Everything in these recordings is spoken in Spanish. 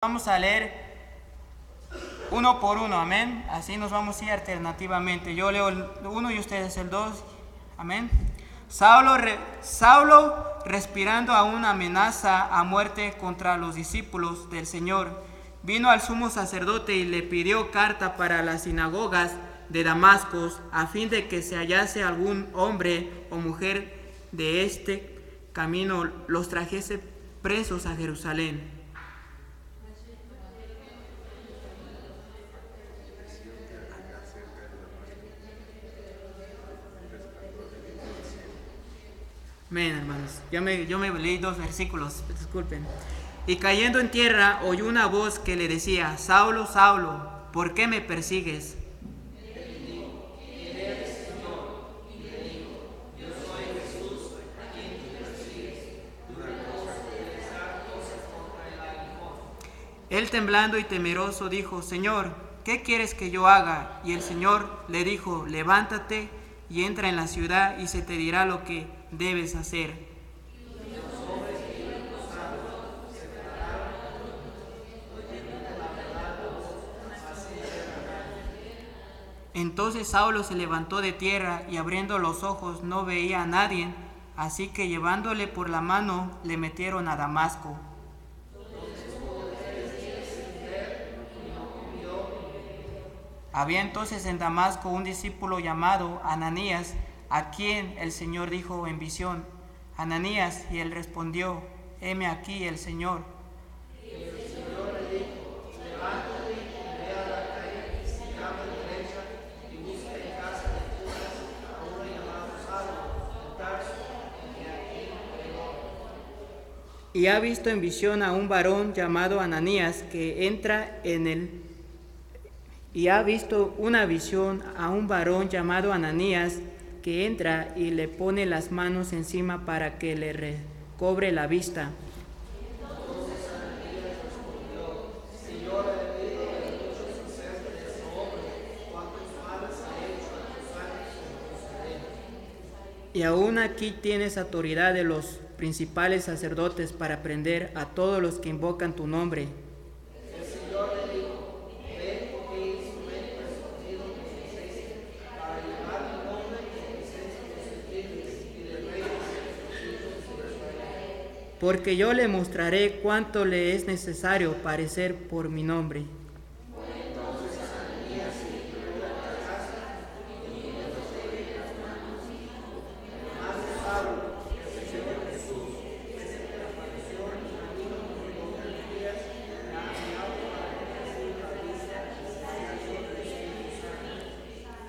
Vamos a leer uno por uno, amén. Así nos vamos a ir alternativamente. Yo leo el 1 y ustedes el 2, amén. Saulo, respirando a una amenaza a muerte contra los discípulos del Señor, vino al sumo sacerdote y le pidió carta para las sinagogas de Damasco, a fin de que se hallase algún hombre o mujer de este camino, los trajese presos a Jerusalén. Amén, hermanos. Yo me leí 2 versículos, disculpen. Y cayendo en tierra, oyó una voz que le decía: Saulo, Saulo, ¿por qué me persigues? Él, temblando y temeroso, dijo: Señor, ¿qué quieres que yo haga? Y el Señor le dijo: levántate y entra en la ciudad, y se te dirá lo que debes hacer. Entonces Saulo se levantó de tierra y abriendo los ojos no veía a nadie, así que llevándole por la mano le metieron a Damasco. Había entonces en Damasco un discípulo llamado Ananías, a quien el Señor dijo en visión: Ananías, y él respondió: heme aquí, el Señor. Y el Señor le dijo: levántate y ve a la calle que se llama derecha, y busca en casa de Judas a uno llamado Saulo, de Tarso, y aquí pregó. Y ha visto en visión a un varón llamado Ananías que entra en el Y ha visto una visión a un varón llamado Ananías que entra y le pone las manos encima para que le recobre la vista. Entonces Ananías respondió: Señor, he oído de muchos sucesos de ese hombre, cuántos males ha hecho a tus santos en Jerusalén. Y aún aquí tienes autoridad de los principales sacerdotes para prender a todos los que invocan tu nombre. Porque yo le mostraré cuánto le es necesario padecer por mi nombre.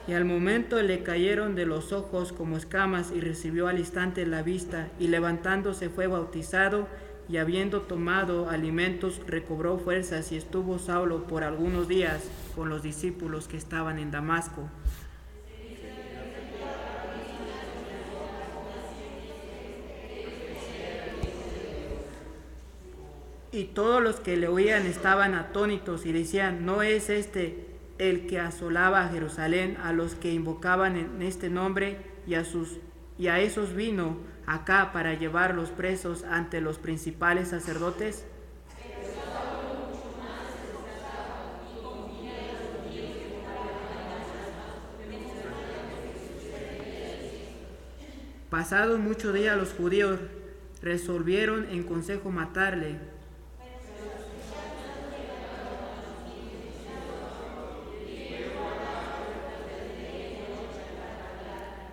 Y al momento le cayeron de los ojos como escamas, y recibió al instante la vista, y levantándose fue bautizado, y habiendo tomado alimentos recobró fuerzas, y estuvo Saulo por algunos días con los discípulos que estaban en Damasco. Y todos los que le oían estaban atónitos y decían: ¿no es este el que asolaba a Jerusalén a los que invocaban en este nombre? Y a esos vino acá para llevarlos presos ante los principales sacerdotes. Pasados muchos días los judíos resolvieron en consejo matarle.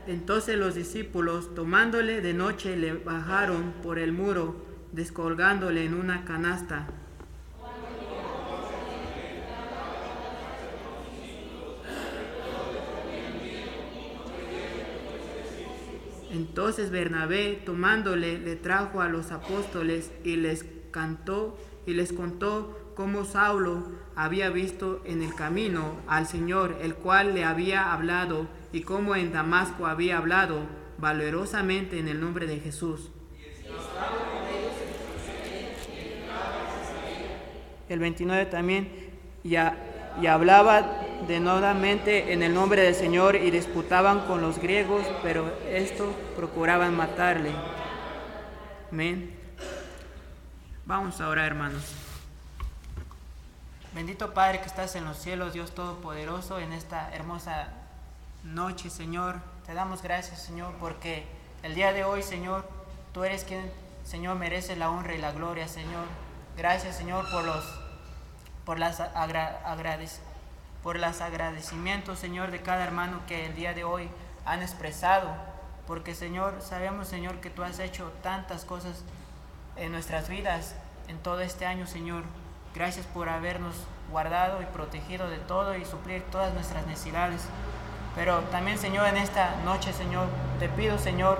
Entonces los discípulos, tomándole de noche, le bajaron por el muro, descolgándole en una canasta. Entonces Bernabé, tomándole, le trajo a los apóstoles y les contó cómo Saulo había visto en el camino al Señor, el cual le había hablado, y cómo en Damasco había hablado valerosamente en el nombre de Jesús. El 29 también, y hablaba denodamente en el nombre del Señor, y disputaban con los griegos, pero estos procuraban matarle. Amén. Vamos a orar, hermanos. Bendito Padre que estás en los cielos, Dios Todopoderoso, en esta hermosa noche, Señor. Te damos gracias, Señor, porque el día de hoy, Señor, tú eres quien, Señor, merece la honra y la gloria, Señor. Gracias, Señor, por los agradecimientos, Señor, de cada hermano que el día de hoy han expresado. Porque, Señor, sabemos, Señor, que tú has hecho tantas cosas en nuestras vidas en todo este año, Señor. Gracias por habernos guardado y protegido de todo y suplir todas nuestras necesidades. Pero también, Señor, en esta noche, Señor, te pido, Señor,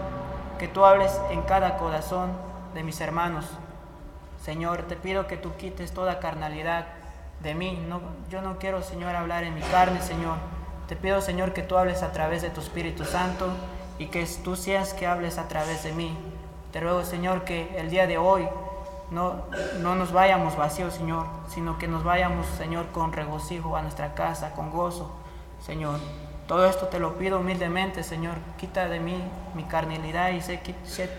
que tú hables en cada corazón de mis hermanos. Señor, te pido que tú quites toda carnalidad de mí. Yo no quiero, Señor, hablar en mi carne, Señor. Te pido, Señor, que tú hables a través de tu Espíritu Santo y que tú seas que hables a través de mí. Te ruego, Señor, que el día de hoy no nos vayamos vacíos, Señor, sino que nos vayamos, Señor, con regocijo a nuestra casa, con gozo, Señor. Todo esto te lo pido humildemente, Señor. Quita de mí mi carnalidad y sé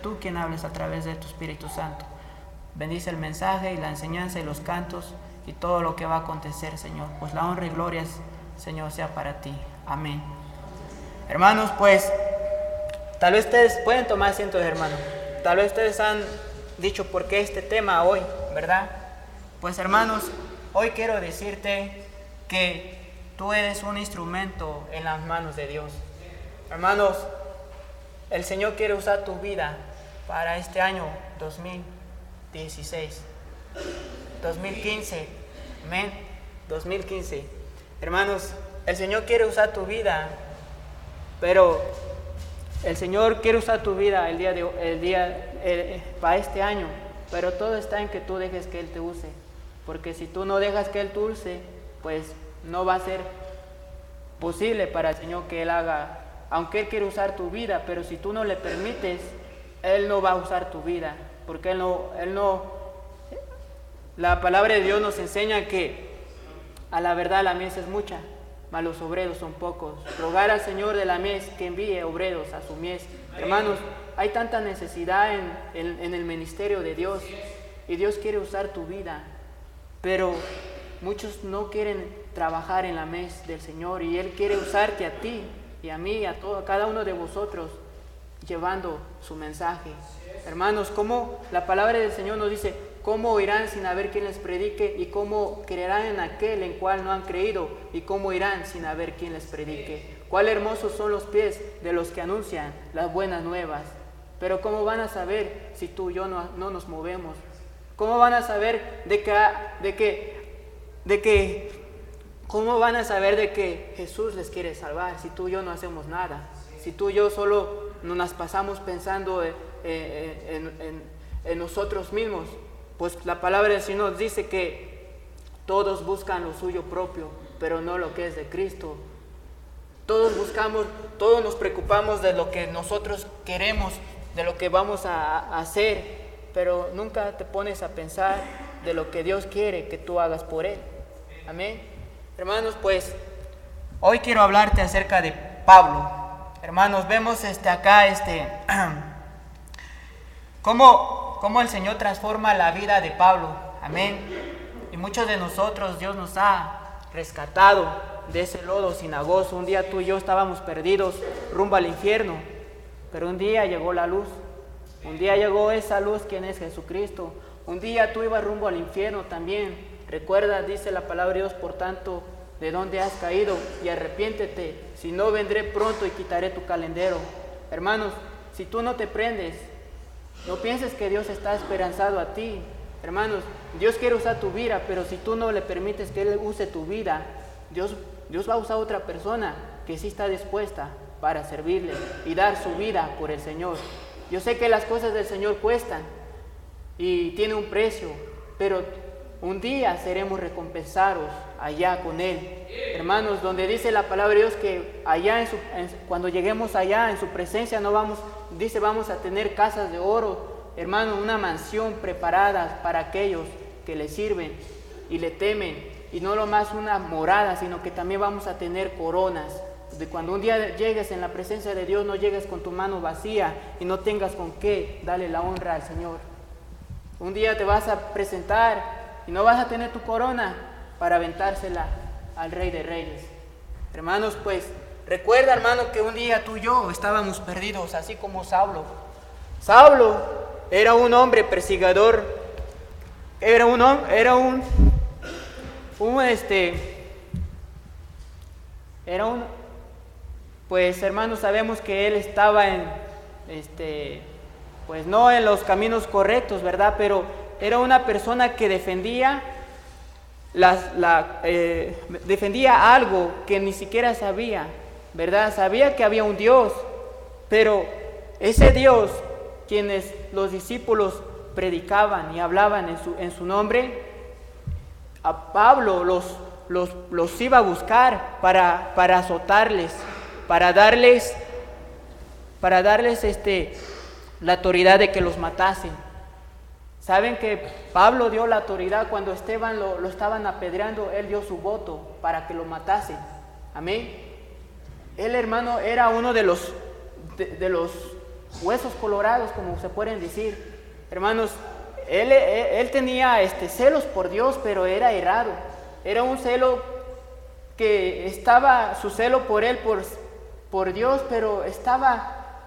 tú quien hables a través de tu Espíritu Santo. Bendice el mensaje y la enseñanza y los cantos y todo lo que va a acontecer, Señor. Pues la honra y gloria, Señor, sea para ti. Amén. Hermanos, pues, tal vez ustedes pueden tomar asientos, hermanos. Tal vez ustedes han dicho por qué este tema hoy, ¿verdad? Pues, hermanos, hoy quiero decirte que tú eres un instrumento en las manos de Dios. Hermanos, el Señor quiere usar tu vida para este año 2016, 2015, amén, 2015. Hermanos, el Señor quiere usar tu vida, pero el Señor quiere usar tu vida para este año, pero todo está en que tú dejes que Él te use, porque si tú no dejas que Él te use, pues no va a ser posible para el Señor que Él haga, aunque Él quiere usar tu vida, pero si tú no le permites, Él no va a usar tu vida, porque la palabra de Dios nos enseña que a la verdad la mies es mucha, mas los obreros son pocos. Rogar al Señor de la mies que envíe obreros a su mies. Hermanos, hay tanta necesidad en el ministerio de Dios y Dios quiere usar tu vida, pero muchos no quieren trabajar en la mies del Señor y Él quiere usarte a ti y a mí, a cada uno de vosotros, llevando su mensaje. Hermanos, como la palabra del Señor nos dice, ¿cómo oirán sin haber quien les predique? ¿Y cómo creerán en aquel en cual no han creído? ¿Y cómo irán sin haber quien les predique? Cuál hermosos son los pies de los que anuncian las buenas nuevas. Pero ¿cómo van a saber si tú y yo no nos movemos? ¿Cómo van a saber cómo van a saber de que Jesús les quiere salvar si tú y yo no hacemos nada? Si tú y yo solo nos pasamos pensando en nosotros mismos. Pues la palabra del Señor dice que todos buscan lo suyo propio, pero no lo que es de Cristo. Todos nos preocupamos de lo que nosotros queremos, de lo que vamos a hacer, pero nunca te pones a pensar de lo que Dios quiere que tú hagas por Él. Amén. Hermanos, pues hoy quiero hablarte acerca de Pablo. Hermanos, vemos acá cómo el Señor transforma la vida de Pablo. Amén. Y muchos de nosotros, Dios nos ha rescatado de ese lodo cenagoso. Un día tú y yo estábamos perdidos rumbo al infierno, pero un día llegó la luz. Un día llegó esa luz, quien es Jesucristo. Un día tú ibas rumbo al infierno también. Recuerda, dice la palabra de Dios, por tanto, de dónde has caído y arrepiéntete, si no vendré pronto y quitaré tu calendero. Hermanos, si tú no te prendes, no pienses que Dios está esperanzado a ti. Hermanos, Dios quiere usar tu vida, pero si tú no le permites que Él use tu vida, Dios va a usar a otra persona que sí está dispuesta para servirle y dar su vida por el Señor. Yo sé que las cosas del Señor cuestan y tiene un precio, pero un día seremos recompensados allá con Él. Hermanos, donde dice la palabra de Dios que allá cuando lleguemos allá en su presencia vamos a tener casas de oro, hermano, una mansión preparada para aquellos que le sirven y le temen, y no lo más una morada, sino que también vamos a tener coronas. De cuando un día llegues en la presencia de Dios, no llegues con tu mano vacía y no tengas con qué darle la honra al Señor. Un día te vas a presentar y no vas a tener tu corona, para aventársela al Rey de Reyes. Hermanos, pues recuerda, hermano, que un día tú y yo estábamos perdidos, así como Saulo. Saulo era un hombre perseguidor, pues hermanos, sabemos que él estaba pues no en los caminos correctos, ¿verdad? Pero era una persona que defendía defendía algo que ni siquiera sabía, ¿verdad? Sabía que había un Dios, pero ese Dios, quienes los discípulos predicaban y hablaban en su nombre, a Pablo los iba a buscar para azotarles, para darles la autoridad de que los matasen. Saben que Pablo dio la autoridad cuando Esteban lo estaban apedreando, él dio su voto para que lo matasen. Amén. Él, hermano, era uno de los huesos colorados, como se pueden decir. Hermanos, él tenía celos por Dios, pero era errado. Era un celo que estaba, su celo por él, por Dios, pero estaba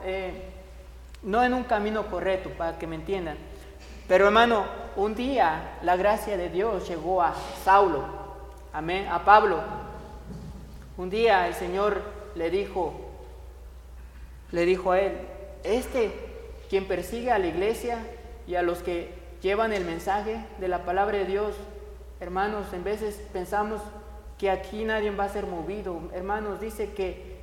no en un camino correcto, para que me entiendan. Pero hermano, un día la gracia de Dios llegó a Saulo, amén, a Pablo. Un día el Señor le dijo a él, quien persigue a la iglesia y a los que llevan el mensaje de la palabra de Dios, hermanos, en veces pensamos que aquí nadie va a ser movido. Hermanos, dice que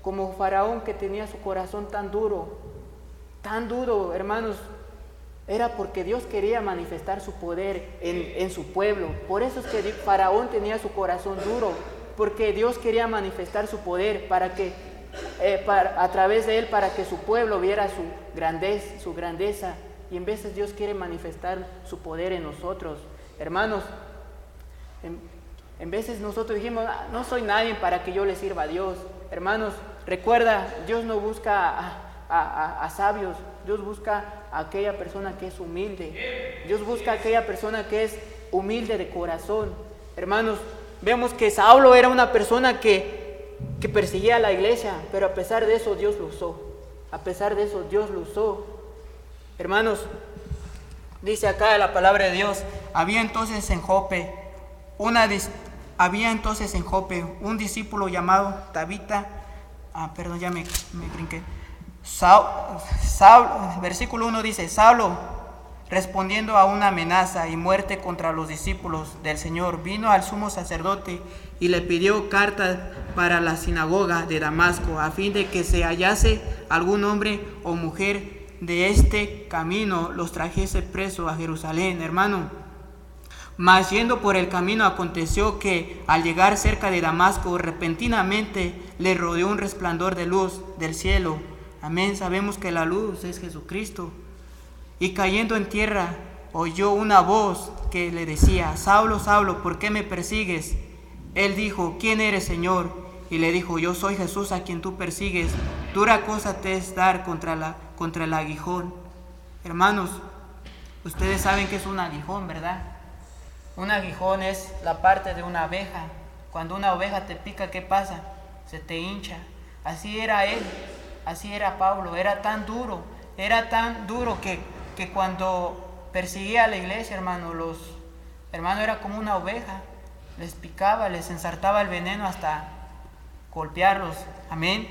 como Faraón, que tenía su corazón tan duro, hermanos, era porque Dios quería manifestar su poder en su pueblo. Por eso es que Faraón tenía su corazón duro, porque Dios quería manifestar su poder a través de él, para que su pueblo viera su grandeza. Y en veces Dios quiere manifestar su poder en nosotros. Hermanos, en veces nosotros dijimos, no soy nadie para que yo le sirva a Dios. Hermanos, recuerda, Dios no busca a sabios, Dios busca a aquella persona que es humilde. Dios busca a aquella persona que es humilde de corazón. Hermanos, vemos que Saulo era una persona que perseguía a la iglesia, pero a pesar de eso Dios lo usó. Hermanos, dice acá la palabra de Dios, había entonces en Jope un discípulo llamado Tabita, ya me brinqué. Versículo 1 dice, Saulo, respondiendo a una amenaza y muerte contra los discípulos del Señor, vino al sumo sacerdote y le pidió cartas para la sinagoga de Damasco, a fin de que se hallase algún hombre o mujer de este camino, los trajese preso a Jerusalén. Hermano, mas yendo por el camino, aconteció que al llegar cerca de Damasco, repentinamente le rodeó un resplandor de luz del cielo. Amén. Sabemos que la luz es Jesucristo. Y cayendo en tierra, oyó una voz que le decía, Saulo, Saulo, ¿por qué me persigues? Él dijo, ¿quién eres, Señor? Y le dijo, yo soy Jesús a quien tú persigues. Dura cosa te es dar contra el aguijón. Hermanos, ustedes saben que es un aguijón, ¿verdad? Un aguijón es la parte de una abeja. Cuando una oveja te pica, ¿qué pasa? Se te hincha. Así era él, así era Pablo. Era tan duro que cuando perseguía a la iglesia, hermano, era como una oveja. Les picaba, les ensartaba el veneno hasta golpearlos. Amén.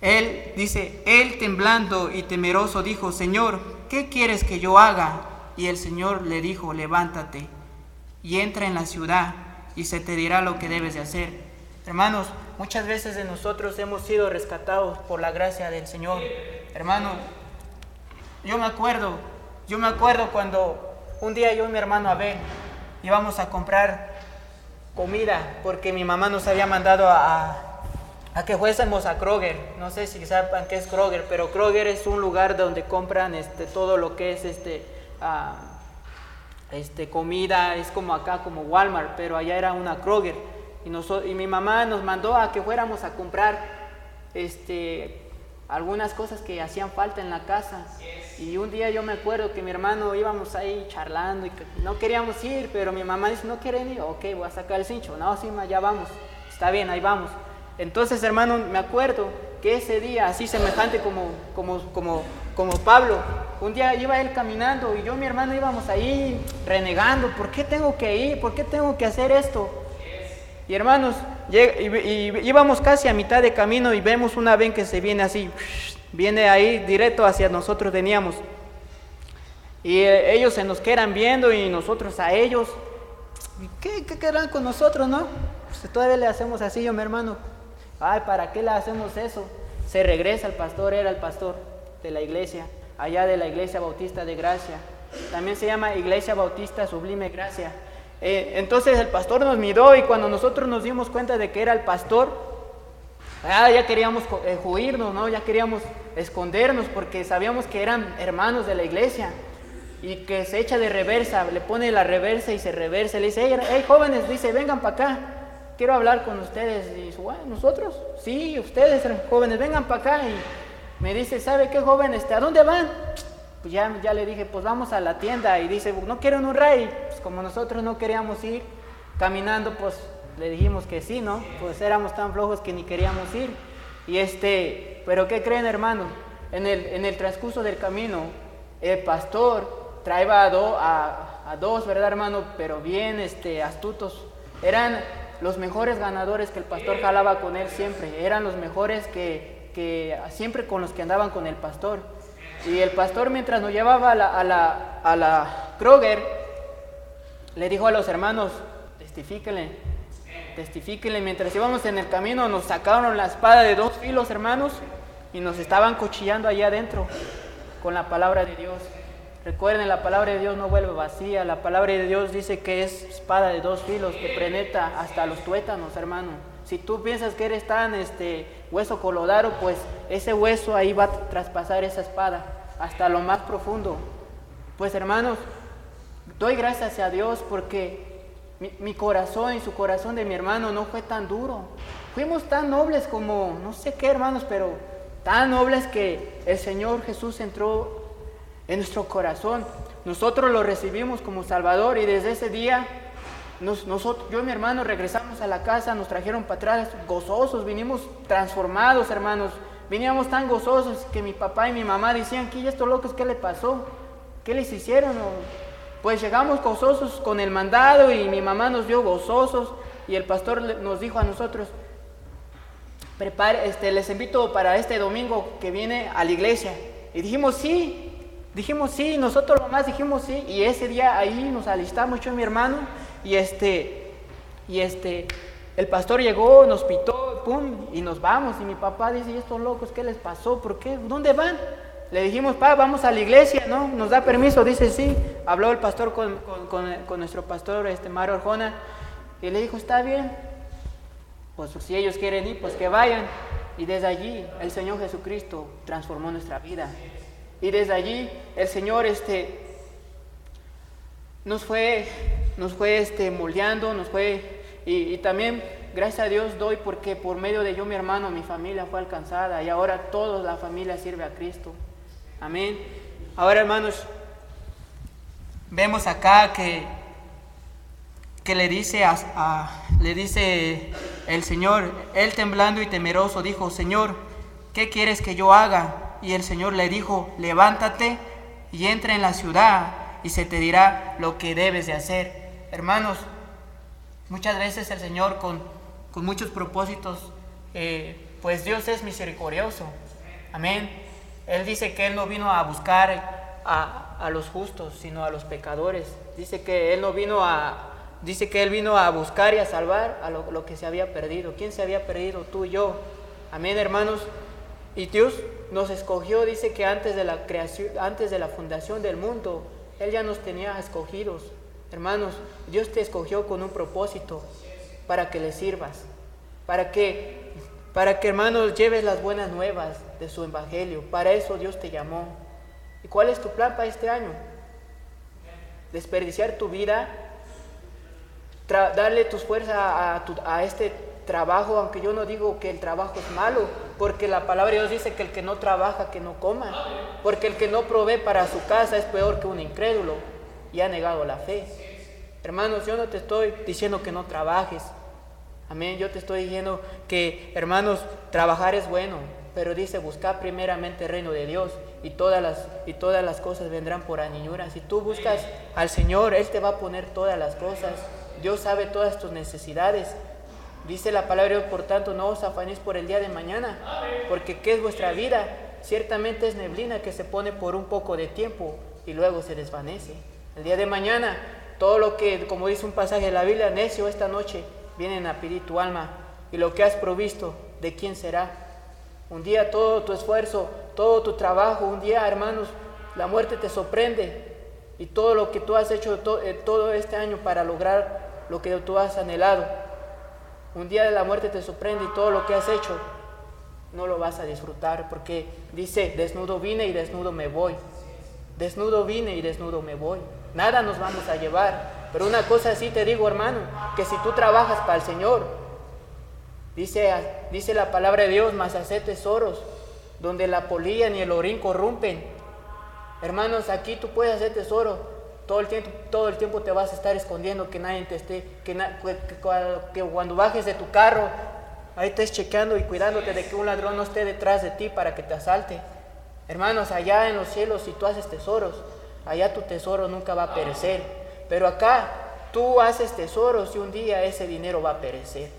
Él temblando y temeroso dijo, Señor, ¿qué quieres que yo haga? Y el Señor le dijo, levántate y entra en la ciudad y se te dirá lo que debes de hacer. Hermanos, muchas veces de nosotros hemos sido rescatados por la gracia del Señor. Hermano, yo me acuerdo cuando un día yo y mi hermano Abel íbamos a comprar comida porque mi mamá nos había mandado a que fuésemos a Kroger. No sé si sepan qué es Kroger, pero Kroger es un lugar donde compran todo lo que es comida. Es como acá, como Walmart, pero allá era una Kroger. Y mi mamá nos mandó a que fuéramos a comprar algunas cosas que hacían falta en la casa. Y un día yo me acuerdo que mi hermano íbamos ahí charlando y que no queríamos ir, pero mi mamá dice, ¿no quieren ir? Ok, voy a sacar el cincho. No, sí, ma, ya vamos. Está bien, ahí vamos. Entonces, hermano, me acuerdo que ese día, así semejante como Pablo, un día iba él caminando y yo y mi hermano íbamos ahí renegando, ¿por qué tengo que ir? ¿Por qué tengo que hacer esto? Y hermanos, íbamos casi a mitad de camino y vemos una ven que se viene así, viene ahí directo hacia nosotros veníamos. Y ellos se nos quedan viendo y nosotros a ellos. ¿Qué querrán con nosotros, no? Pues todavía le hacemos así, yo mi hermano. Ay, ¿para qué le hacemos eso? Se regresa el pastor, era el pastor de la iglesia, allá de la Iglesia Bautista de Gracia. También se llama Iglesia Bautista Sublime Gracia. Entonces el pastor nos miró y cuando nosotros nos dimos cuenta de que era el pastor, ya queríamos huirnos, ¿no? Ya queríamos escondernos porque sabíamos que eran hermanos de la iglesia y que se echa de reversa, le pone la reversa y se reversa, le dice, hey jóvenes, dice, vengan para acá, quiero hablar con ustedes. Y dice, bueno, ¿nosotros? Sí, ustedes jóvenes, vengan para acá. Y me dice, ¿sabe qué jóvenes? ¿A dónde van? Pues ya le dije, pues vamos a la tienda. Y dice, ¿no quieren un rey? Pues como nosotros no queríamos ir caminando, pues le dijimos que sí, ¿no? Pues éramos tan flojos que ni queríamos ir. Y pero ¿qué creen, hermano? En el transcurso del camino, el pastor traía a dos, ¿verdad, hermano? Pero bien astutos. Eran los mejores ganadores que el pastor jalaba con él siempre. Eran los mejores que siempre con los que andaban con el pastor. Y el pastor, mientras nos llevaba a la Kroger, le dijo a los hermanos, testifíquenle. Mientras íbamos en el camino, nos sacaron la espada de 2 filos, hermanos, y nos estaban cuchillando allá adentro con la palabra de Dios. Recuerden, la palabra de Dios no vuelve vacía. La palabra de Dios dice que es espada de 2 filos que penetra hasta los tuétanos, hermano. Si tú piensas que eres tan hueso colorado, pues ese hueso ahí va a traspasar esa espada hasta lo más profundo. Pues, hermanos, doy gracias a Dios porque mi corazón y su corazón de mi hermano no fue tan duro. Fuimos tan nobles como, no sé qué, hermanos, pero tan nobles que el Señor Jesús entró en nuestro corazón. Nosotros lo recibimos como Salvador y desde ese día yo y mi hermano regresamos a la casa, nos trajeron para atrás gozosos, vinimos transformados, hermanos. Veníamos tan gozosos que mi papá y mi mamá decían, ¿qué estos locos qué le pasó? ¿Qué les hicieron? Pues llegamos gozosos con el mandado y mi mamá nos dio gozosos y el pastor nos dijo a nosotros, les invito para este domingo que viene a la iglesia. Y dijimos sí, nosotros nomás dijimos sí, y ese día ahí nos alistamos yo y mi hermano, y el pastor llegó, nos pitó, pum, y nos vamos, y mi papá dice, ¿y estos locos qué les pasó? ¿Por qué? ¿Dónde van? Le dijimos, vamos a la iglesia, ¿no? ¿Nos da permiso? Dice, sí. Habló el pastor con nuestro pastor, Mario Arjona, y le dijo, está bien, pues si ellos quieren ir, pues que vayan. Y desde allí el Señor Jesucristo transformó nuestra vida. Y desde allí el Señor nos fue moldeando, y también gracias a Dios doy porque por medio de yo, mi hermano, mi familia fue alcanzada y ahora toda la familia sirve a Cristo. Amén. Ahora, hermanos, vemos acá que le dice el Señor, él temblando y temeroso dijo, Señor, ¿qué quieres que yo haga? Y el Señor le dijo, levántate y entra en la ciudad y se te dirá lo que debes de hacer. Hermanos, muchas veces el Señor con muchos propósitos, pues Dios es misericordioso. Amén. Él dice que Él no vino a buscar a los justos, sino a los pecadores. Dice que Él vino a buscar y a salvar a lo que se había perdido. ¿Quién se había perdido? Tú y yo. Amén, hermanos. Y Dios nos escogió, dice que antes de la creación, antes de la fundación del mundo, Él ya nos tenía escogidos. Hermanos, Dios te escogió con un propósito, para que le sirvas, para que hermanos lleves las buenas nuevas de su evangelio. Para eso Dios te llamó. ¿Y cuál es tu plan para este año? Desperdiciar tu vida, darle tus fuerzas a este trabajo, aunque yo no digo que el trabajo es malo, porque la palabra de Dios dice que el que no trabaja, que no coma, porque el que no provee para su casa es peor que un incrédulo y ha negado la fe. Hermanos, yo no te estoy diciendo que no trabajes, amén, yo te estoy diciendo que, hermanos, trabajar es bueno, pero dice buscar primeramente el reino de Dios y todas las cosas vendrán por añadidura. Si tú buscas al Señor, Él te va a poner todas las cosas. Dios sabe todas tus necesidades. Dice la palabra de Dios, por tanto, no os afanéis por el día de mañana, porque ¿qué es vuestra vida? Ciertamente es neblina que se pone por un poco de tiempo y luego se desvanece. El día de mañana, todo lo que, como dice un pasaje de la Biblia, necio esta noche, vienen a pedir tu alma, y lo que has provisto, ¿de quién será? Un día todo tu esfuerzo, todo tu trabajo, un día, hermanos, la muerte te sorprende, y todo lo que tú has hecho todo este año para lograr lo que tú has anhelado, un día la muerte te sorprende y todo lo que has hecho no lo vas a disfrutar, porque dice, desnudo vine y desnudo me voy. Desnudo vine y desnudo me voy. Nada nos vamos a llevar. Pero una cosa sí te digo, hermano, que si tú trabajas para el Señor, dice la palabra de Dios, mas haced tesoros donde la polilla ni el orín corrompen. Hermanos, aquí tú puedes hacer tesoro. Todo el tiempo te vas a estar escondiendo, que nadie te esté, que cuando bajes de tu carro, ahí estés chequeando y cuidándote de que un ladrón no esté detrás de ti para que te asalte. Hermanos, allá en los cielos, si tú haces tesoros, allá tu tesoro nunca va a perecer. Pero acá tú haces tesoros y un día ese dinero va a perecer.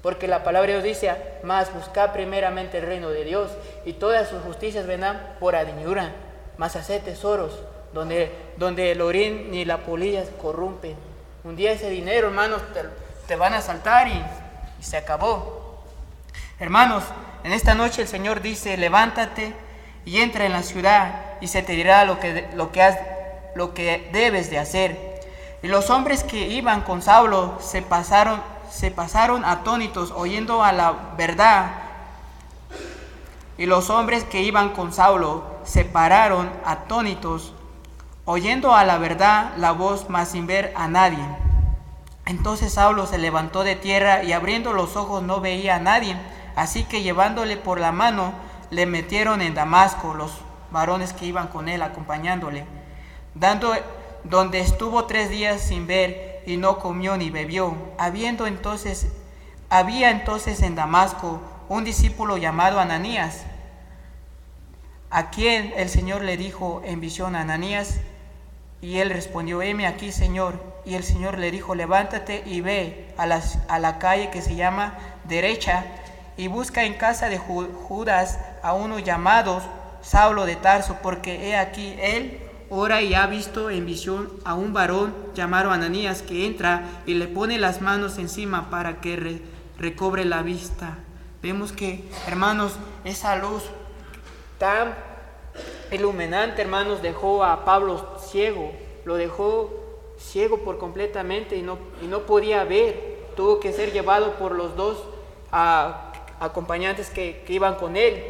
Porque la palabra de Dios dice, mas buscad primeramente el reino de Dios y todas sus justicias vendrán por añadidura. Mas haced tesoros donde el orín ni la polilla corrompen. Un día ese dinero, hermanos, te van a asaltar y se acabó. Hermanos, en esta noche el Señor dice, levántate y entra en la ciudad y se te dirá lo que debes de hacer. Y los hombres que iban con Saulo se pasaron atónitos oyendo a la verdad. Y los hombres que iban con Saulo se pararon atónitos oyendo a la verdad la voz, mas sin ver a nadie. Entonces Saulo se levantó de tierra y abriendo los ojos no veía a nadie. Así que llevándole por la mano le metieron en Damasco los varones que iban con él acompañándole, donde estuvo 3 días sin ver y no comió ni bebió. Había entonces en Damasco un discípulo llamado Ananías, a quien el Señor le dijo en visión, Ananías, y él respondió, heme aquí, Señor. Y el Señor le dijo, levántate y ve a la calle que se llama Derecha, y busca en casa de Judas a uno llamado Saulo de Tarso, porque he aquí él ora y ha visto en visión a un varón llamado Ananías que entra y le pone las manos encima para que recobre la vista. Vemos que, hermanos, esa luz tan iluminante, hermanos, dejó a Pablo ciego, lo dejó ciego por completamente y no podía ver. Tuvo que ser llevado por los dos acompañantes que iban con él.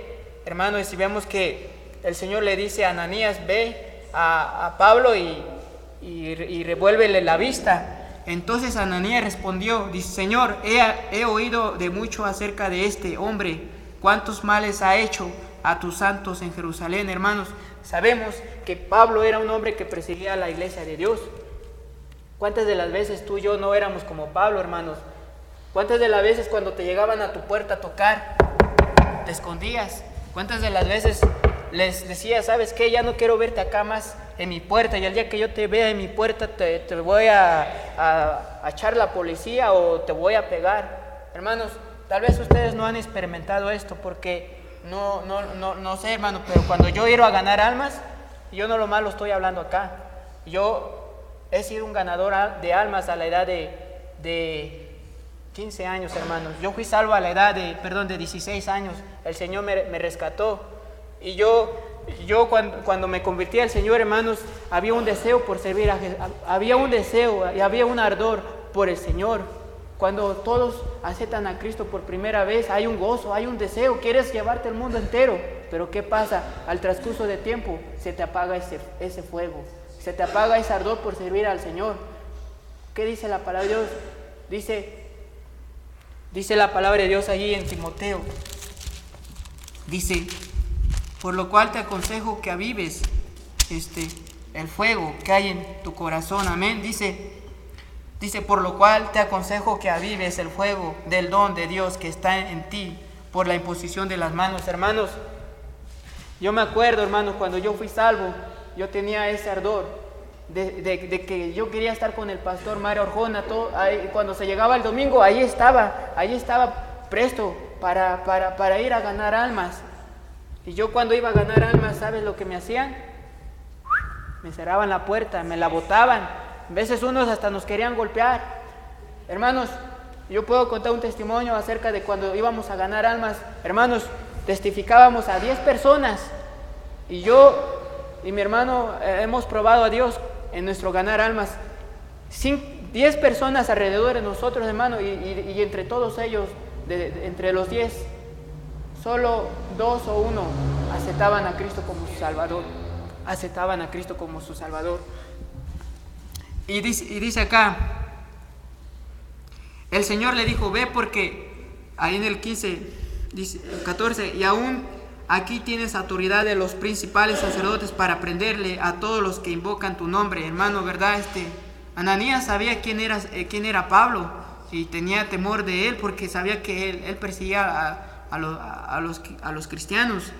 Hermanos, y si vemos que el Señor le dice a Ananías, ve a Pablo y revuélvele la vista. Entonces Ananías respondió, dice, Señor, he oído de mucho acerca de este hombre, cuántos males ha hecho a tus santos en Jerusalén. Hermanos, sabemos que Pablo era un hombre que perseguía a la iglesia de Dios. ¿Cuántas de las veces tú y yo no éramos como Pablo, hermanos? ¿Cuántas de las veces cuando te llegaban a tu puerta a tocar, te escondías? ¿Cuántas de las veces les decías, sabes qué, ya no quiero verte acá más en mi puerta, y al día que yo te vea en mi puerta te voy a echar la policía o te voy a pegar? Hermanos, tal vez ustedes no han experimentado esto porque no sé, hermano, pero cuando yo he ido a ganar almas, yo no lo malo estoy hablando acá. Yo he sido un ganador de almas a la edad de 15 años, hermanos. Yo fui salvo a la edad de 16 años. El Señor me rescató. Y yo cuando me convertí al Señor, hermanos, había un deseo por servir a Jesús. Había un deseo y había un ardor por el Señor. Cuando todos aceptan a Cristo por primera vez, hay un gozo, hay un deseo, quieres llevarte el mundo entero. Pero ¿qué pasa? Al transcurso de tiempo se te apaga ese fuego, se te apaga ese ardor por servir al Señor. ¿Qué dice la palabra de Dios? Dice la palabra de Dios allí en Timoteo. Dice, por lo cual te aconsejo que avives el fuego que hay en tu corazón. Amén. Dice, por lo cual te aconsejo que avives el fuego del don de Dios que está en ti por la imposición de las manos. Hermanos, yo me acuerdo, hermanos, cuando yo fui salvo, yo tenía ese ardor de que yo quería estar con el pastor Mario Arjona. Cuando se llegaba el domingo, ahí estaba presto para ir a ganar almas. Y yo cuando iba a ganar almas, ¿sabes lo que me hacían? Me cerraban la puerta, me la botaban. A veces unos hasta nos querían golpear. Hermanos, yo puedo contar un testimonio acerca de cuando íbamos a ganar almas. Hermanos, testificábamos a 10 personas. Y yo y mi hermano hemos probado a Dios en nuestro ganar almas. 10 personas alrededor de nosotros, hermano, y entre todos ellos, entre los 10, solo 2 o 1 aceptaban a Cristo como su Salvador. Aceptaban a Cristo como su Salvador. Y dice acá, el Señor le dijo, ve porque, ahí en el 14, y aún aquí tienes autoridad de los principales sacerdotes para prenderle a todos los que invocan tu nombre. Hermano, ¿verdad? Ananías sabía quién era Pablo y tenía temor de él porque sabía que él perseguía a los cristianos.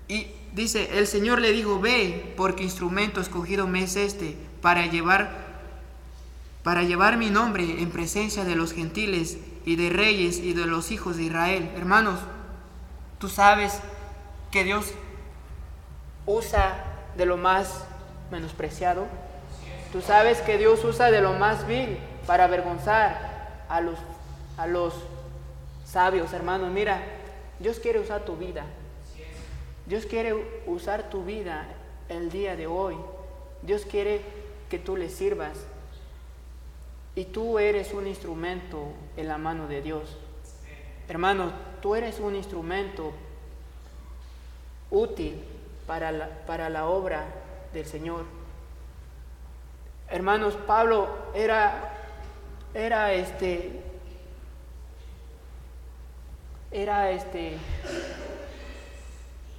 Y dice, el Señor le dijo, ve, porque instrumento escogido me es para llevar mi nombre en presencia de los gentiles y de reyes y de los hijos de Israel. Hermanos, tú sabes que Dios usa de lo más menospreciado. Tú sabes que Dios usa de lo más vil para avergonzar a los sabios. Hermanos, mira, Dios quiere usar tu vida. Dios quiere usar tu vida el día de hoy. Dios quiere que tú le sirvas. Y tú eres un instrumento en la mano de Dios. Hermano, tú eres un instrumento útil para la obra del Señor. Hermanos, Pablo era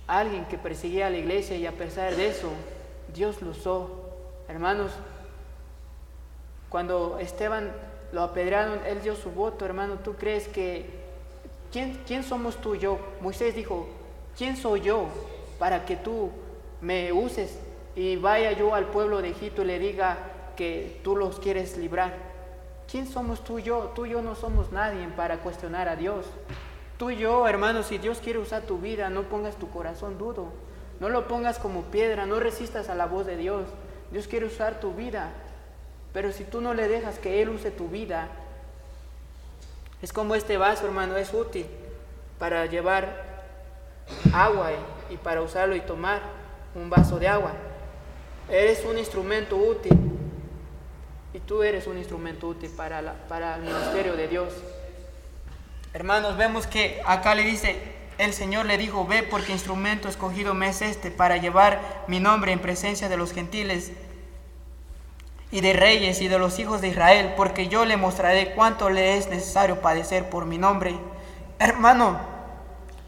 alguien que perseguía a la iglesia, y a pesar de eso, Dios lo usó. Hermanos, cuando Esteban lo apedrearon, él dio su voto. Hermano, ¿tú crees que quién somos tú y yo? Moisés dijo, ¿quién soy yo para que tú me uses y vaya yo al pueblo de Egipto y le diga que tú los quieres librar? ¿Quién somos tú y yo? Tú y yo no somos nadie para cuestionar a Dios. Tú y yo, hermano, si Dios quiere usar tu vida, no pongas tu corazón duro, no lo pongas como piedra, no resistas a la voz de Dios. Dios quiere usar tu vida, pero si tú no le dejas que Él use tu vida, es como este vaso, hermano, es útil para llevar agua y para usarlo y tomar un vaso de agua. Eres un instrumento útil y tú eres un instrumento útil para el ministerio de Dios. Hermanos, vemos que acá le dice, el Señor le dijo, ve porque instrumento escogido me es para llevar mi nombre en presencia de los gentiles y de reyes y de los hijos de Israel, porque yo le mostraré cuánto le es necesario padecer por mi nombre. Hermano,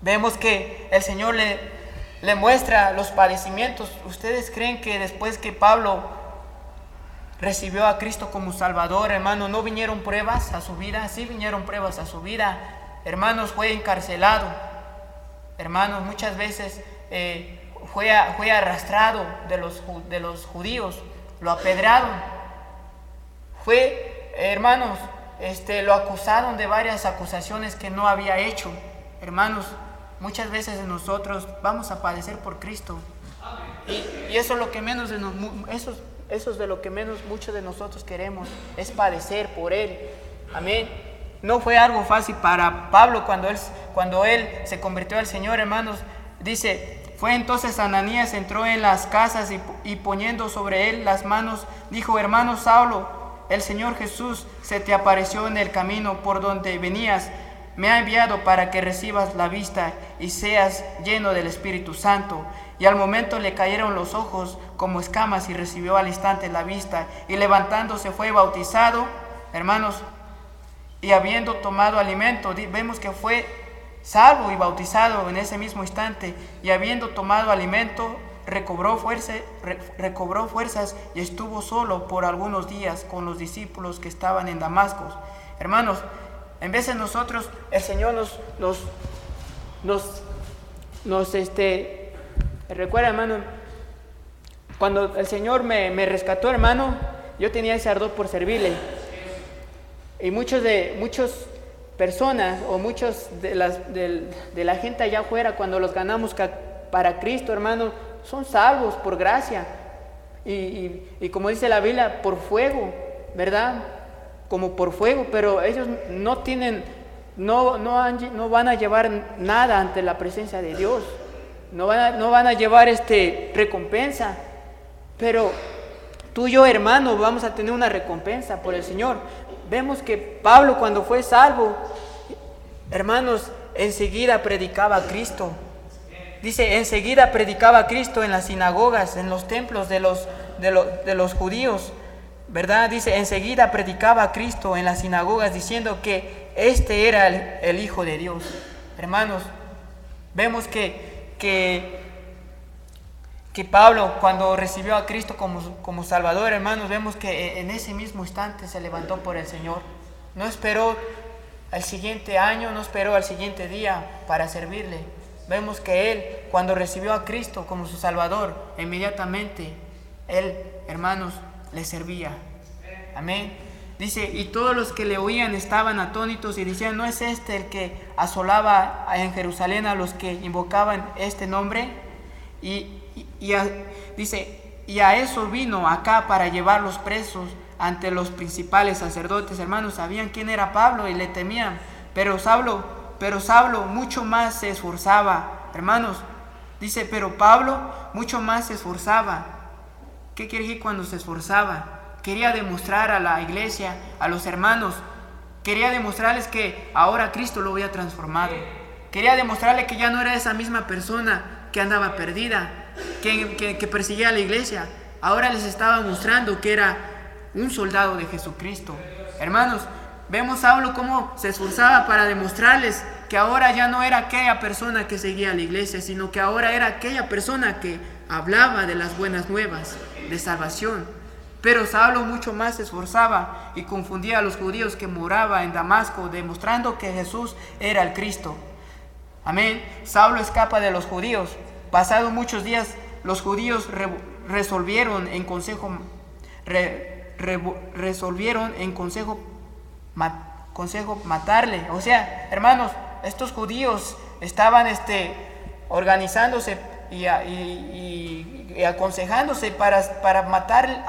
vemos que el Señor le muestra los padecimientos. ¿Ustedes creen que después que Pablo recibió a Cristo como Salvador, hermano, no vinieron pruebas a su vida? Sí vinieron pruebas a su vida. Hermanos, fue encarcelado. Hermanos, muchas veces fue arrastrado de los judíos, lo apedraron. Hermanos, lo acusaron de varias acusaciones que no había hecho. Hermanos, muchas veces nosotros vamos a padecer por Cristo. Y eso es lo que menos eso es de lo que menos muchos de nosotros queremos, es padecer por Él. Amén. No fue algo fácil para Pablo cuando él se convirtió al Señor, hermanos. Dice, fue entonces Ananías, entró en las casas y poniendo sobre él las manos, dijo, hermano Saulo, el Señor Jesús se te apareció en el camino por donde venías. Me ha enviado para que recibas la vista y seas lleno del Espíritu Santo. Y al momento le cayeron los ojos como escamas y recibió al instante la vista. Y levantándose fue bautizado, hermanos. y habiendo tomado alimento, vemos que fue salvo y bautizado en ese mismo instante, y habiendo tomado alimento, recobró fuerzas y estuvo solo por algunos días con los discípulos que estaban en Damasco. Hermanos, en veces nosotros, el Señor recuerda, hermano, cuando el Señor me rescató, hermano, yo tenía ese ardor por servirle. Y muchas personas o muchos de la gente allá afuera, cuando los ganamos para Cristo, hermano, son salvos por gracia. Y como dice la Biblia, por fuego, ¿verdad? Como por fuego, pero ellos no van a llevar nada ante la presencia de Dios. No van a llevar recompensa. Pero tú y yo, hermano, vamos a tener una recompensa por el Señor. Vemos que Pablo, cuando fue salvo, hermanos, enseguida predicaba a Cristo. Dice, enseguida predicaba a Cristo en las sinagogas, en los templos de los judíos, ¿verdad? Dice, enseguida predicaba a Cristo en las sinagogas, diciendo que este era el Hijo de Dios. Hermanos, vemos que Pablo, cuando recibió a Cristo como Salvador, hermanos, vemos que en ese mismo instante se levantó por el Señor. No esperó al siguiente año, no esperó al siguiente día para servirle. Vemos que él, cuando recibió a Cristo como su Salvador, inmediatamente él, hermanos, le servía. Amén. Dice, y todos los que le oían estaban atónitos y decían, ¿no es este el que asolaba en Jerusalén a los que invocaban este nombre? Dice, y a eso vino acá para llevarlos presos ante los principales sacerdotes. Hermanos, sabían quién era Pablo y le temían, pero Saulo mucho más se esforzaba. Hermanos, dice, pero Pablo mucho más se esforzaba. ¿Qué quiere decir cuando se esforzaba? Quería demostrar a la iglesia, a los hermanos, quería demostrarles que ahora Cristo lo había transformado. Quería demostrarle que ya no era esa misma persona que andaba perdida, que perseguía a la iglesia. Ahora les estaba mostrando que era un soldado de Jesucristo. Hermanos, vemos a Saulo cómo se esforzaba para demostrarles que ahora ya no era aquella persona que seguía a la iglesia, sino que ahora era aquella persona que hablaba de las buenas nuevas de salvación. Pero Saulo mucho más se esforzaba y confundía a los judíos que moraban en Damasco, demostrando que Jesús era el Cristo. Amén. Saulo escapa de los judíos. Pasados muchos días, los judíos resolvieron en consejo matarle. O sea, hermanos, estos judíos estaban organizándose y aconsejándose para matar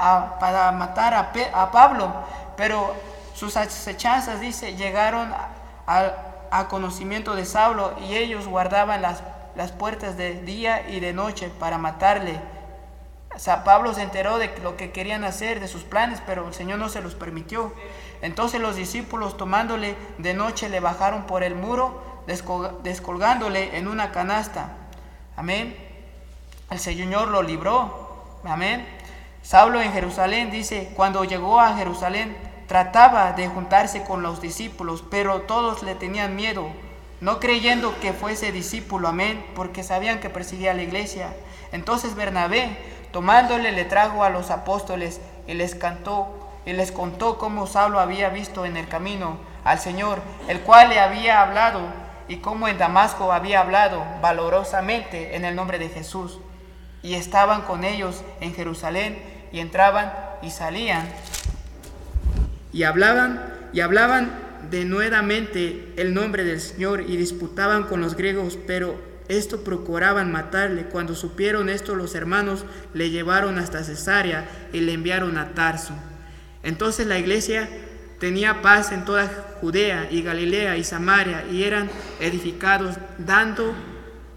a Pablo, pero sus acechanzas, dice, llegaron a conocimiento de Saulo, y ellos guardaban las puertas de día y de noche para matarle. O sea, Pablo se enteró de lo que querían hacer, de sus planes, pero el Señor no se los permitió. Entonces los discípulos, tomándole de noche, le bajaron por el muro, descolgándole en una canasta. Amén. El Señor lo libró. Amén. Saulo en Jerusalén, dice, cuando llegó a Jerusalén, trataba de juntarse con los discípulos, pero todos le tenían miedo, no creyendo que fuese discípulo. Amén, porque sabían que perseguía a la iglesia. Entonces Bernabé, tomándole, le trajo a los apóstoles y les contó cómo Saulo había visto en el camino al Señor, el cual le había hablado, y cómo en Damasco había hablado valorosamente en el nombre de Jesús. Y estaban con ellos en Jerusalén, y entraban y salían, y hablaban denuedamente el nombre del Señor, y disputaban con los griegos, pero esto procuraban matarle. Cuando supieron esto, los hermanos le llevaron hasta Cesarea y le enviaron a Tarso. Entonces la iglesia tenía paz en toda Judea y Galilea y Samaria, y eran edificados,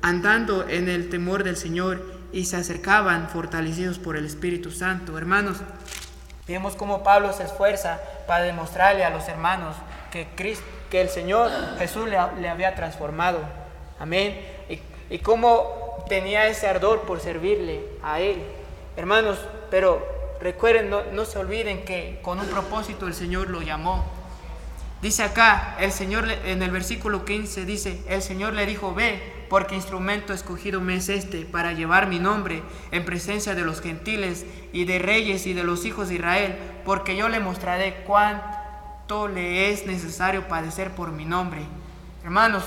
andando en el temor del Señor, y se acercaban fortalecidos por el Espíritu Santo. Hermanos, vemos cómo Pablo se esfuerza para demostrarle a los hermanos que el Señor Jesús le había transformado. Amén. Y cómo tenía ese ardor por servirle a Él. Hermanos, pero recuerden, no se olviden que con un propósito el Señor lo llamó. Dice acá, el Señor en el versículo 15 dice, el Señor le dijo, ve, porque instrumento escogido me es este, para llevar mi nombre en presencia de los gentiles y de reyes y de los hijos de Israel, porque yo le mostraré cuánto le es necesario padecer por mi nombre. Hermanos,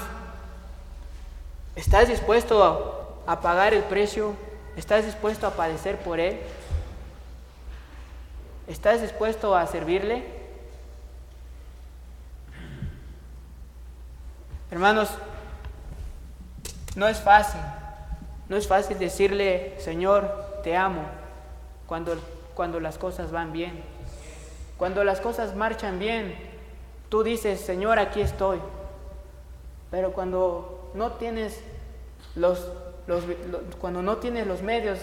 ¿estás dispuesto a pagar el precio? ¿Estás dispuesto a padecer por Él? ¿Estás dispuesto a servirle? Hermanos, no es fácil decirle, Señor, te amo, cuando las cosas van bien. Cuando las cosas marchan bien, tú dices, Señor, aquí estoy. Pero cuando no tienes cuando no tienes los medios,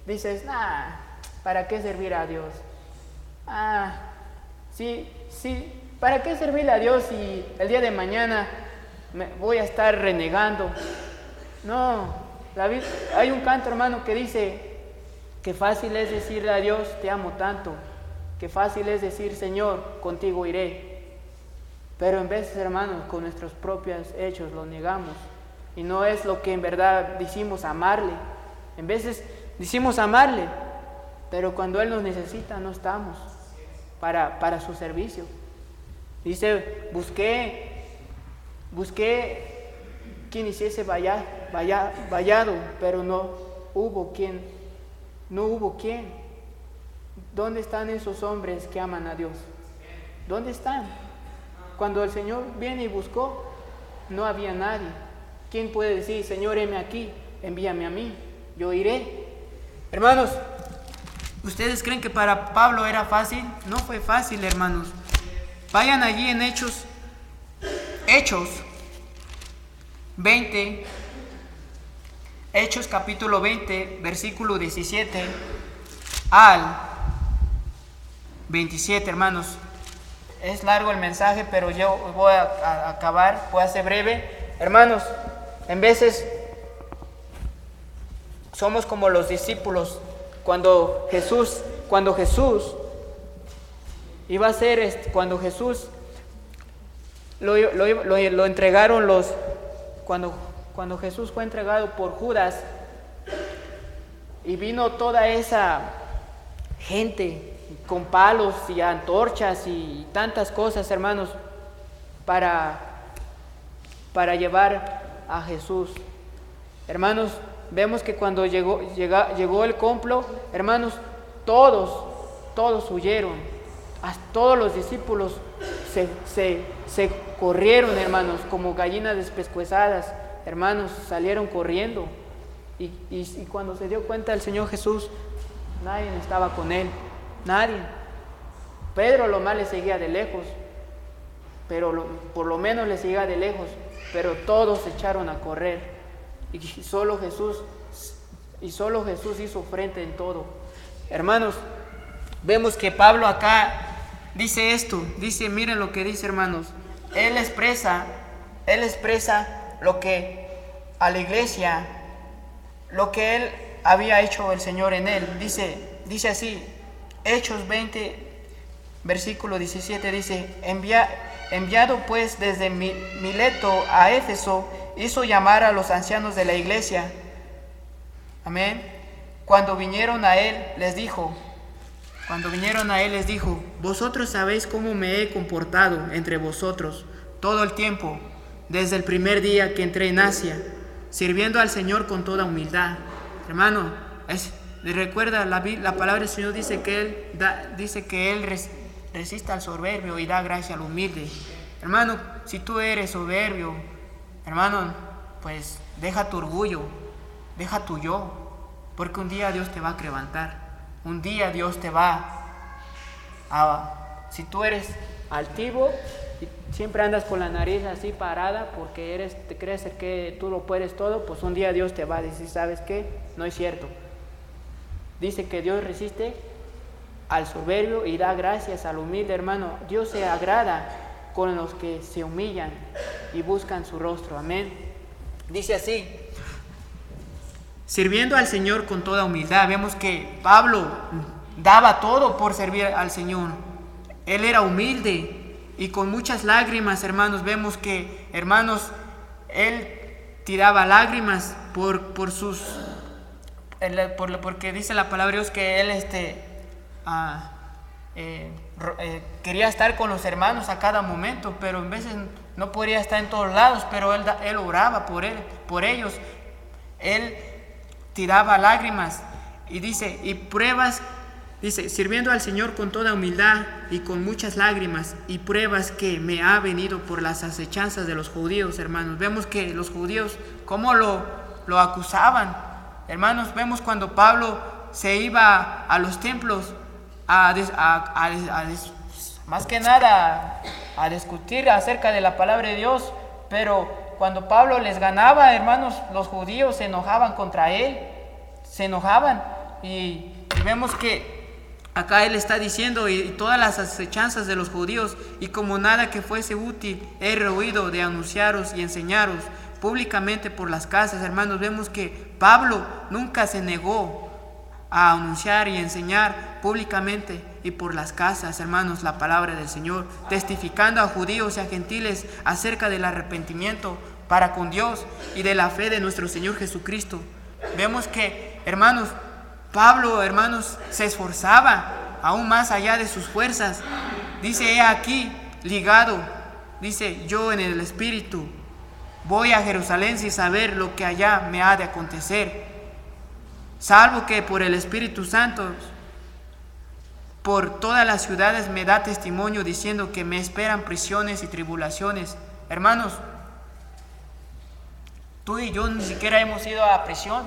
dices, ¿para qué servir a Dios? Sí, ¿para qué servirle a Dios si el día de mañana voy a estar renegando? No, hay un canto, hermano, que dice que fácil es decirle a Dios, te amo tanto, que fácil es decir, Señor, contigo iré. Pero en veces, hermanos, con nuestros propios hechos lo negamos. Y no es lo que en verdad decimos amarle. En veces decimos amarle, pero cuando Él nos necesita no estamos para su servicio. Dice, busqué quien hiciese vallado, pero no hubo quien. ¿Dónde están esos hombres que aman a Dios? ¿Dónde están? Cuando el Señor viene y buscó, no había nadie. ¿Quién puede decir, Señor, heme aquí, envíame a mí, yo iré? Hermanos, ¿ustedes creen que para Pablo era fácil? No fue fácil, hermanos. Vayan allí en Hechos 20, Hechos capítulo 20, versículo 17 al 27, hermanos. Es largo el mensaje, pero yo voy a acabar, voy a ser breve. Hermanos, en veces somos como los discípulos cuando Jesús iba a ser, cuando Jesús lo entregaron cuando Jesús fue entregado por Judas y vino toda esa gente con palos y antorchas y tantas cosas, hermanos, para llevar a Jesús. Hermanos, vemos que cuando llegó el complot, hermanos, todos huyeron. Todos los discípulos se corrieron, hermanos, como gallinas despescuezadas. Hermanos, salieron corriendo. Y cuando se dio cuenta el Señor Jesús, nadie estaba con Él. Nadie. Pedro lo más le seguía de lejos. Pero por lo menos le seguía de lejos. Pero todos se echaron a correr. Y solo Jesús hizo frente en todo. Hermanos, vemos que Pablo acá dice esto, miren lo que dice, hermanos. Él expresa lo que a la iglesia, lo que él había hecho el Señor en él. Dice así, Hechos 20, versículo 17, dice, enviado pues desde Mileto a Éfeso, hizo llamar a los ancianos de la iglesia. Amén. Cuando vinieron a él, les dijo, vosotros sabéis cómo me he comportado entre vosotros todo el tiempo, desde el primer día que entré en Asia, sirviendo al Señor con toda humildad. Hermano, recuerda, la palabra del Señor dice que Él resiste al soberbio y da gracia al humilde. Hermano, si tú eres soberbio, hermano, pues deja tu orgullo, deja tu yo, porque un día Dios te va a levantar. Un día Dios te va si tú eres altivo y siempre andas con la nariz así parada porque te crees que tú lo puedes todo, pues un día Dios te va a decir, ¿sabes qué? No es cierto. Dice que Dios resiste al soberbio y da gracias al humilde, hermano. Dios se agrada con los que se humillan y buscan su rostro. Amén. Dice así, sirviendo al Señor con toda humildad. Vemos que Pablo daba todo por servir al Señor. Él era humilde. y con muchas lágrimas, hermanos, vemos que, hermanos, él tiraba lágrimas porque dice la palabra de Dios que él quería estar con los hermanos a cada momento, pero en veces no podía estar en todos lados, pero él oraba por ellos. Él tiraba lágrimas y dice, sirviendo al Señor con toda humildad y con muchas lágrimas y pruebas que me ha venido por las acechanzas de los judíos, hermanos. Vemos que los judíos, cómo lo acusaban, hermanos. Vemos cuando Pablo se iba a los templos más que nada a discutir acerca de la palabra de Dios, pero cuando Pablo les ganaba, hermanos, los judíos se enojaban contra él, se enojaban, y vemos que acá él está diciendo, y todas las acechanzas de los judíos, y como nada que fuese útil, he rehuido de anunciaros y enseñaros públicamente por las casas. Hermanos, vemos que Pablo nunca se negó a anunciar y enseñar públicamente y por las casas, hermanos, la palabra del Señor, testificando a judíos y a gentiles acerca del arrepentimiento para con Dios y de la fe de nuestro Señor Jesucristo. Vemos que, hermanos, Pablo, hermanos, se esforzaba aún más allá de sus fuerzas. Dice, he aquí, ligado, dice, yo en el Espíritu voy a Jerusalén sin saber lo que allá me ha de acontecer, salvo que por el Espíritu Santo por todas las ciudades me da testimonio diciendo que me esperan prisiones y tribulaciones. Hermanos, tú y yo ni siquiera hemos ido a prisión.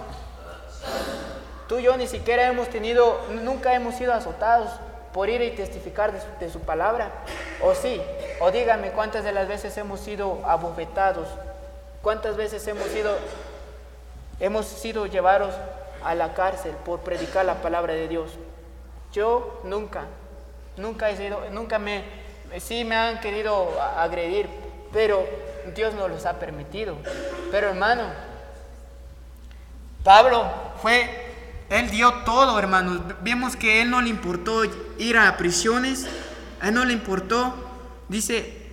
Tú y yo ni siquiera nunca hemos sido azotados por ir y testificar de su palabra. ¿O sí? O dígame, ¿cuántas de las veces hemos sido abofetados? ¿Cuántas veces hemos sido llevados a la cárcel por predicar la palabra de Dios? Yo nunca he sido, sí me han querido agredir, pero Dios no los ha permitido. Pero hermano, Pablo él dio todo, hermanos. Vemos que él no le importó ir a prisiones, a él no le importó. Dice,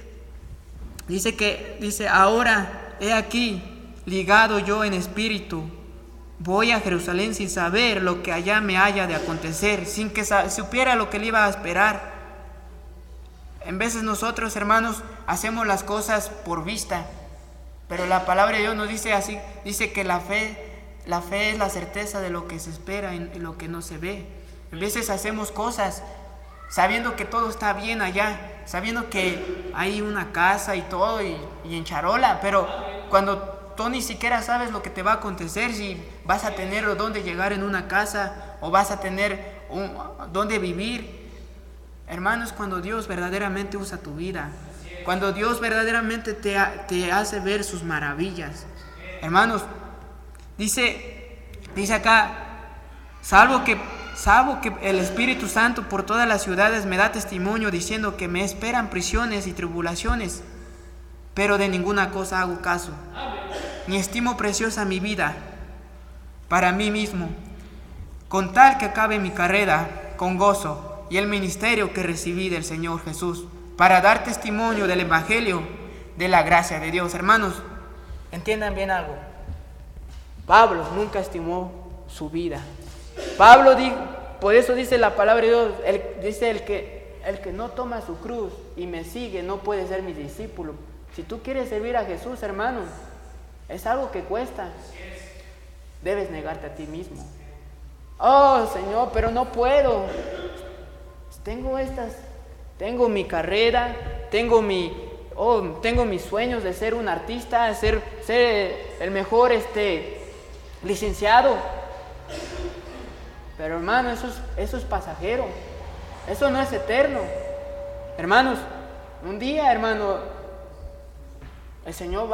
ahora he aquí, ligado yo en espíritu, voy a Jerusalén sin saber lo que allá me haya de acontecer, sin que supiera lo que le iba a esperar. En veces nosotros, hermanos, hacemos las cosas por vista, pero la palabra de Dios nos dice así, dice que la fe es la certeza de lo que se espera y lo que no se ve. En veces hacemos cosas sabiendo que todo está bien allá, sabiendo que hay una casa y todo y en charola, pero cuando tú ni siquiera sabes lo que te va a acontecer, si vas a tener dónde llegar en una casa o vas a tener dónde vivir. Hermanos, cuando Dios verdaderamente usa tu vida, cuando Dios verdaderamente te hace ver sus maravillas. Hermanos, dice acá, salvo que el Espíritu Santo por todas las ciudades me da testimonio diciendo que me esperan prisiones y tribulaciones, pero de ninguna cosa hago caso, ni estimo preciosa mi vida para mí mismo, con tal que acabe mi carrera con gozo y el ministerio que recibí del Señor Jesús, para dar testimonio del Evangelio de la gracia de Dios. Hermanos, entiendan bien algo. Pablo nunca estimó su vida. Pablo dijo, por eso dice la palabra de Dios, dice el que no toma su cruz y me sigue no puede ser mi discípulo. Si tú quieres servir a Jesús, hermano, es algo que cuesta. Debes negarte a ti mismo. Oh, Señor, pero no puedo. Tengo mi carrera, tengo mis sueños de ser un artista, ser el mejor licenciado. Pero hermano, eso es pasajero. Eso no es eterno. Hermanos, un día, hermano, el Señor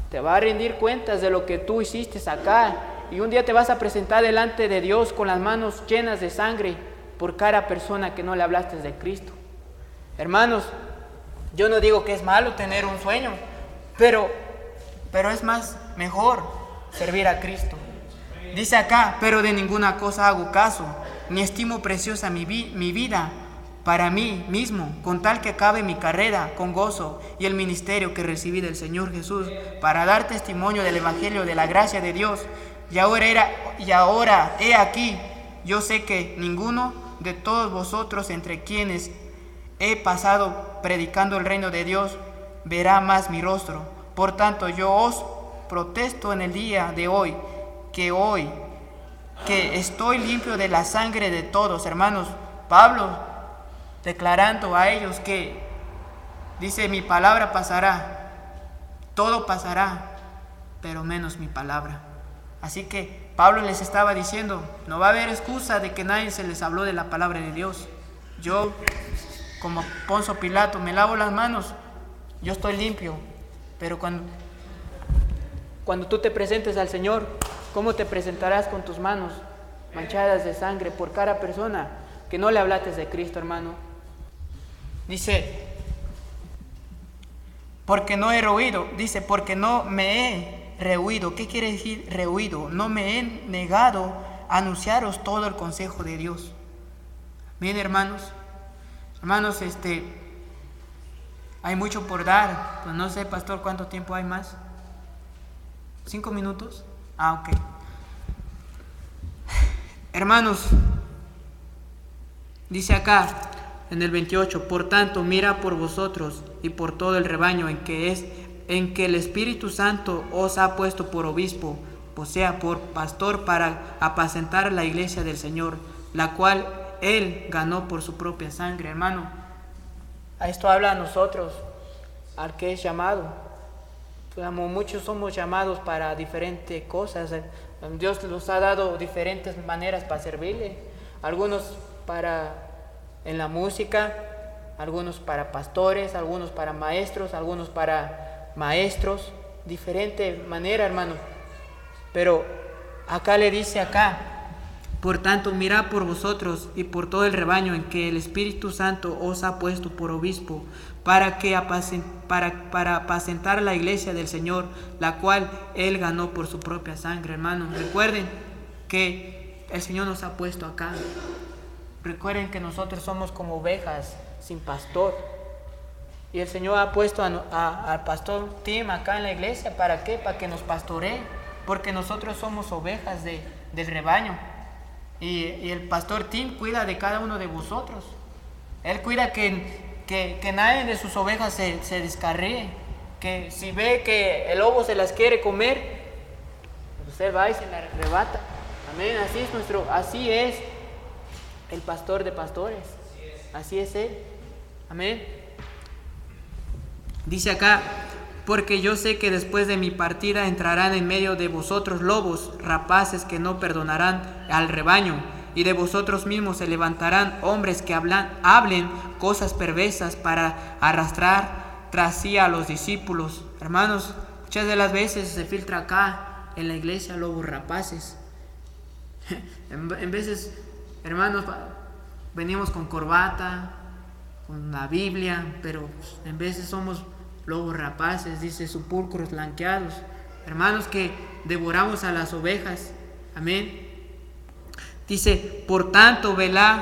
te va a rendir cuentas de lo que tú hiciste acá. Y un día te vas a presentar delante de Dios con las manos llenas de sangre por cada persona que no le hablaste de Cristo. Hermanos, yo no digo que es malo tener un sueño, pero es mejor servir a Cristo. Dice acá, pero de ninguna cosa hago caso, ni estimo preciosa mi vida para mí mismo, con tal que acabe mi carrera con gozo y el ministerio que recibí del Señor Jesús, para dar testimonio del Evangelio de la gracia de Dios. Y ahora, he aquí, yo sé que ninguno de todos vosotros entre quienes he pasado predicando el reino de Dios verá más mi rostro. Por tanto, yo os protesto en el día de hoy, que estoy limpio de la sangre de todos, hermanos. Pablo declarando a ellos que dice: mi palabra pasará, todo pasará, pero menos mi palabra. Así que Pablo les estaba diciendo: no va a haber excusa de que nadie se les habló de la palabra de Dios. Yo, como Poncio Pilato, me lavo las manos, yo estoy limpio. Pero cuando tú te presentes al Señor, ¿cómo te presentarás con tus manos manchadas de sangre por cada persona que no le hablaste de Cristo, hermano? Dice, porque no he rehuido. Dice, porque no me he rehuido. ¿Qué quiere decir rehuido? No me he negado a anunciaros todo el consejo de Dios. Bien, hermanos, hay mucho por dar. Pues no sé, pastor, ¿cuánto tiempo hay más? ¿5 minutos? Ok. Hermanos, dice acá en el 28, por tanto, mira por vosotros y por todo el rebaño en que el Espíritu Santo os ha puesto por obispo, o sea, por pastor, para apacentar la iglesia del Señor, la cual Él ganó por su propia sangre. Hermano, a esto habla a nosotros, al que es llamado. Como muchos somos llamados para diferentes cosas. Dios nos ha dado diferentes maneras para servirle. Algunos en la música, algunos para pastores, algunos para maestros, algunos para maestros. Diferente manera, hermano. Pero acá le dice por tanto, mirad por vosotros y por todo el rebaño en que el Espíritu Santo os ha puesto por obispo, para apacentar la iglesia del Señor, la cual Él ganó por su propia sangre, hermano. Recuerden que el Señor nos ha puesto acá. Recuerden que nosotros somos como ovejas sin pastor. Y el Señor ha puesto al pastor Tim acá en la iglesia. ¿Para qué? Para que nos pastoree. Porque nosotros somos ovejas del rebaño. Y el pastor Tim cuida de cada uno de vosotros. Él cuida que nadie de sus ovejas se descarríe. Que si ve que el lobo se las quiere comer, pues él va y se la arrebata. Amén. Así es el pastor de pastores. Así es él. Amén. Dice acá, porque yo sé que después de mi partida entrarán en medio de vosotros lobos rapaces que no perdonarán al rebaño, y de vosotros mismos se levantarán hombres que hablen cosas perversas para arrastrar tras sí a los discípulos. Hermanos, muchas de las veces se filtra acá en la iglesia lobos rapaces. En veces, hermanos, venimos con corbata, con la Biblia, pero en veces somos lobos rapaces, dice, sepulcros blanqueados. Hermanos, que devoramos a las ovejas. Amén. Dice, por tanto, velad,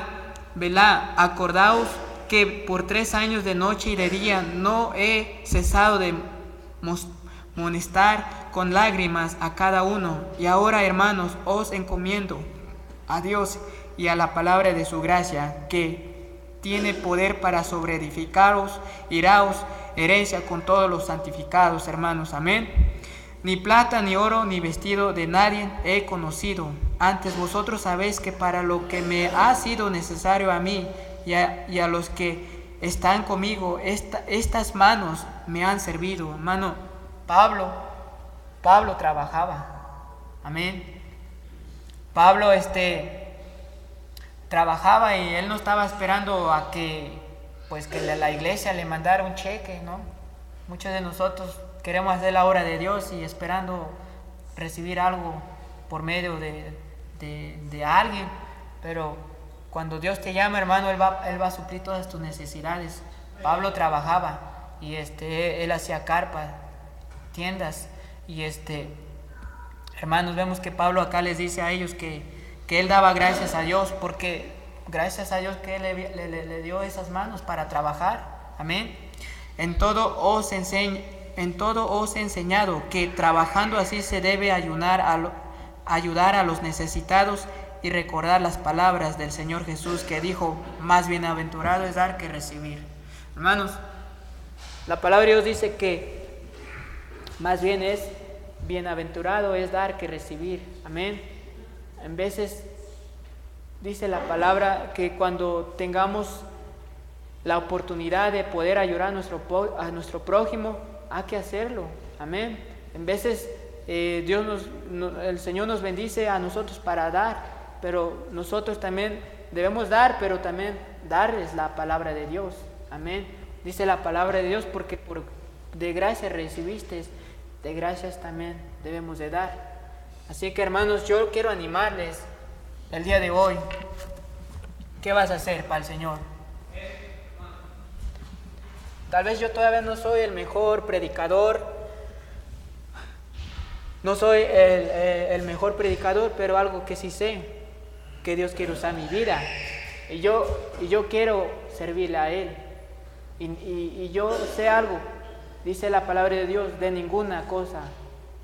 acordaos que por 3 años de noche y de día no he cesado de amonestar con lágrimas a cada uno. Y ahora, hermanos, os encomiendo a Dios y a la palabra de su gracia, que tiene poder para sobreedificaros y daos herencia con todos los santificados, hermanos. Amén. Ni plata, ni oro, ni vestido de nadie he conocido. Antes vosotros sabéis que para lo que me ha sido necesario a mí y a los que están conmigo, estas manos me han servido. Hermano, Pablo trabajaba. Amén. Pablo trabajaba y él no estaba esperando a que la iglesia le mandara un cheque, ¿no? Muchos de nosotros queremos hacer la obra de Dios y esperando recibir algo por medio de alguien, pero cuando Dios te llama, hermano, Él va a suplir todas tus necesidades. Pablo trabajaba y él hacía carpas, tiendas, y hermanos, vemos que Pablo acá les dice a ellos que él daba gracias a Dios porque gracias a Dios que le dio esas manos para trabajar. Amén. En todo os he enseñado que trabajando así se debe ayudar a los necesitados y recordar las palabras del Señor Jesús que dijo: más bienaventurado es dar que recibir. Hermanos, la palabra de Dios dice que más bien es bienaventurado es dar que recibir. Amén. En veces dice la palabra que cuando tengamos la oportunidad de poder ayudar a nuestro prójimo, hay que hacerlo. Amén. En veces el Señor nos bendice a nosotros para dar, pero nosotros también debemos dar, pero también darles la palabra de Dios. Amén. Dice la palabra de Dios, porque de gracia recibiste, de gracias también debemos de dar. Así que, hermanos, yo quiero animarles el día de hoy. ¿Qué vas a hacer para el Señor? Tal vez yo todavía no soy el mejor predicador, no soy el mejor predicador, pero algo que sí sé, que Dios quiere usar mi vida. Y yo quiero servirle a Él. Y yo sé algo, dice la palabra de Dios: de ninguna cosa